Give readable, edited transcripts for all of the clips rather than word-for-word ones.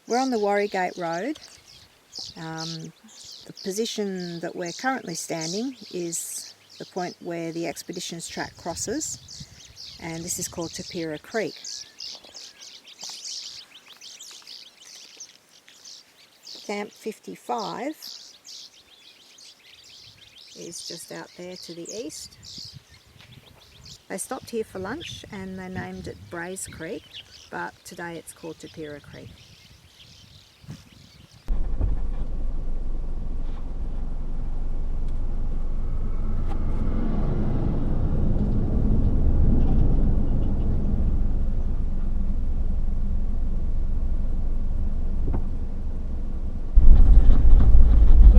We're on the Warrygate Road. The position that we're currently standing is the point where the expedition's track crosses, and this is called Tapira Creek. Camp 55 is just out there to the east. They stopped here for lunch and they named it Braze Creek, but today it's called Tapira Creek.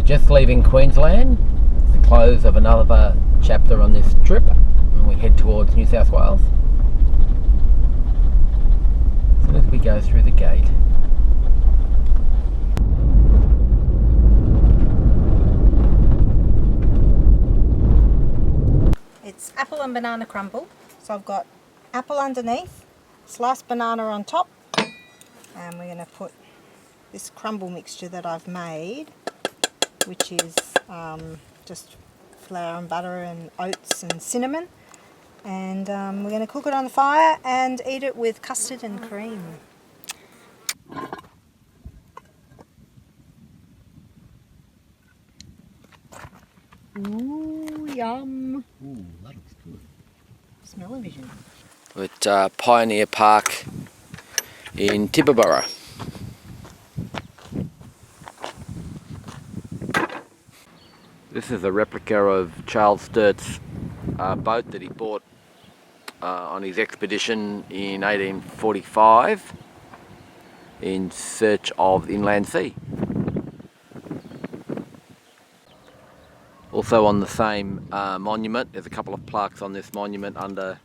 Just leaving Queensland, it's the close of another chapter on this trip, and we head towards New South Wales. As soon as we go through the gate. It's apple and banana crumble, so I've got apple underneath, sliced banana on top, and we're going to put this crumble mixture that I've made, which is just flour and butter and oats and cinnamon, and we're going to cook it on the fire and eat it with custard and cream. Ooh, yum! Ooh, that looks good. Smell-o-vision. We're at Pioneer Park in Tibooburra. This is a replica of Charles Sturt's boat that he bought on his expedition in 1845 in search of the inland sea. Also on the same monument, there's a couple of plaques on this monument under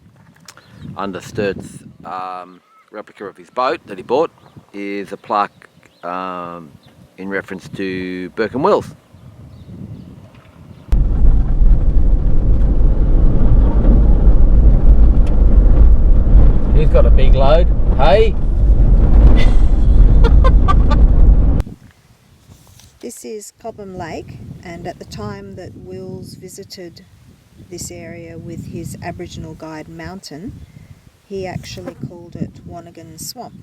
Sturt's replica of his boat that he bought, is a plaque in reference to Burke and Wills. He's got a big load, hey? This is Cobham Lake, and at the time that Wills visited this area with his Aboriginal guide Mountain, he actually called it Wannigan Swamp,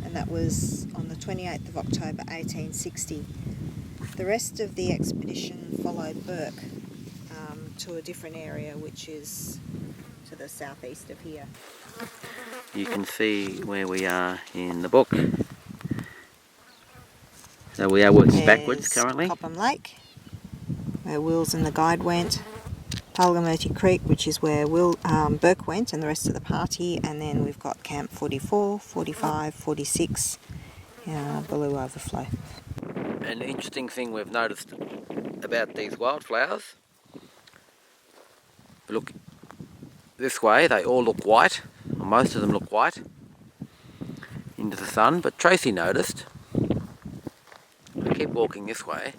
and that was on the 28th of October 1860. The rest of the expedition followed Burke to a different area, which is to the southeast of here. You can see where we are in the book. So we are working backwards currently. Cobham Lake, where Wills and the guide went. Pulgamurty Creek, which is where Burke went and the rest of the party, and then we've got Camp 44, 45, 46, below overflow. An interesting thing we've noticed about these wildflowers, look this way, they all look white, or most of them look white into the sun, but Tracy noticed, I keep walking this way,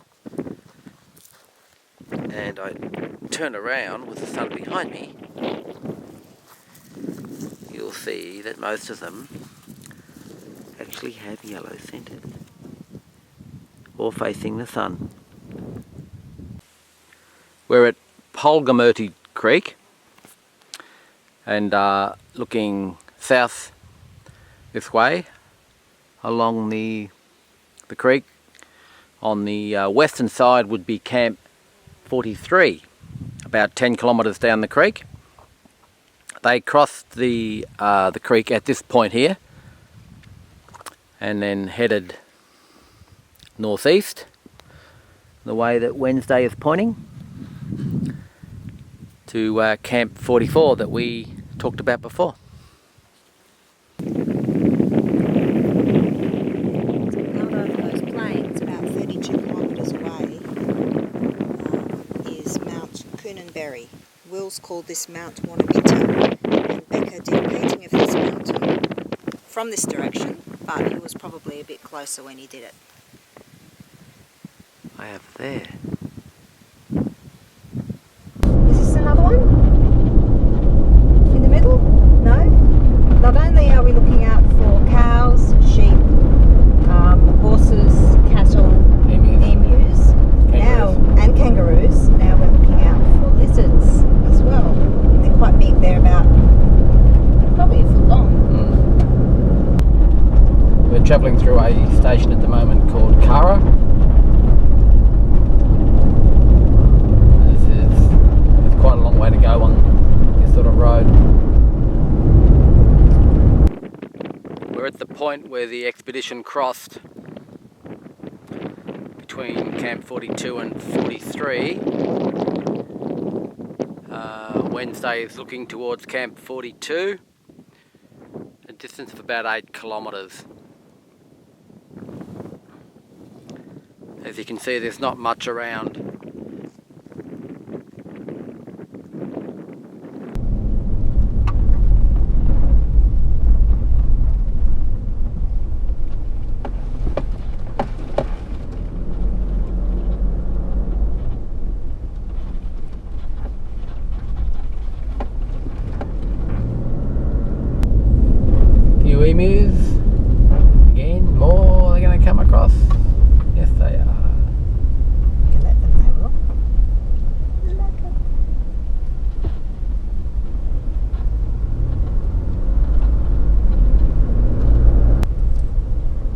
and I turn around with the sun behind me, you'll see that most of them actually have yellow centres, all facing the sun. We're at Pulgamurty Creek, and looking south this way along the creek. On the western side would be Camp 43, about 10 kilometres down the creek. They crossed the creek at this point here and then headed northeast the way that Wednesday is pointing to Camp 44 that we talked about before. Out over those plains, about 32 kilometres away, is Mount Coonanberry. Wills called this Mount Wanabinta, and Becker did a painting of this mountain from this direction, but he was probably a bit closer when he did it. I have there. Is this another one? In the middle? No? Not only are we looking out for cows, sheep, travelling through a station at the moment called Kara. It's quite a long way to go on this sort of road. We're at the point where the expedition crossed between Camp 42 and 43. Wednesday is looking towards Camp 42, a distance of about 8 kilometres. As you can see, there's not much around. Emus, again, more they're going to come across. Yes, they are. You can let them, they will.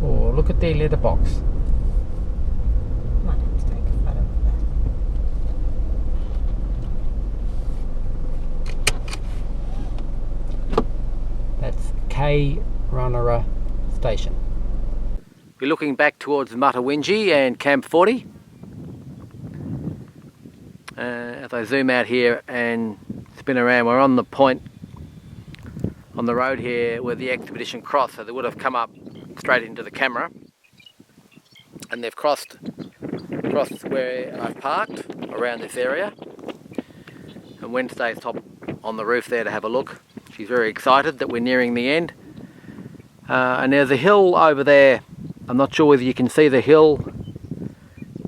Oh, look at their letterbox. Might have to take a photo of that. That's K Runera Station. We're looking back towards Matawinji and Camp 40. As I zoom out here and spin around, we're on the point on the road here where the expedition crossed, so they would have come up straight into the camera, and they've crossed where I've parked around this area, and Wednesday's top on the roof there to have a look. She's very excited that we're nearing the end. And there's a hill over there. I'm not sure whether you can see the hill.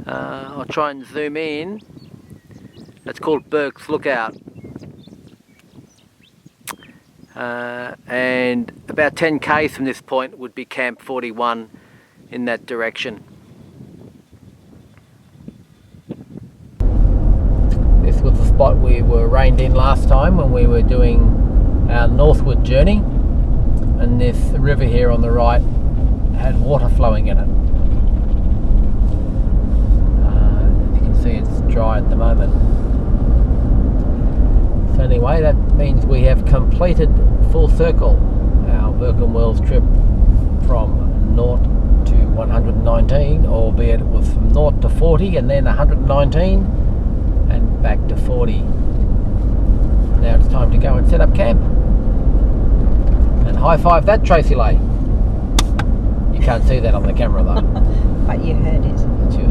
I'll try and zoom in. It's called Burke's Lookout. And about 10 k's from this point would be Camp 41 in that direction. This was the spot we were reined in last time when we were doing our northward journey. And this river here on the right had water flowing in it. As you can see, it's dry at the moment. So anyway, that means we have completed full circle our Burke and Wells trip from 0 to 119, albeit it was from 0 to 40 and then 119 and back to 40. Now it's time to go and set up camp. And high five that, Tracy Lay. You can't see that on the camera though. But you heard it. But you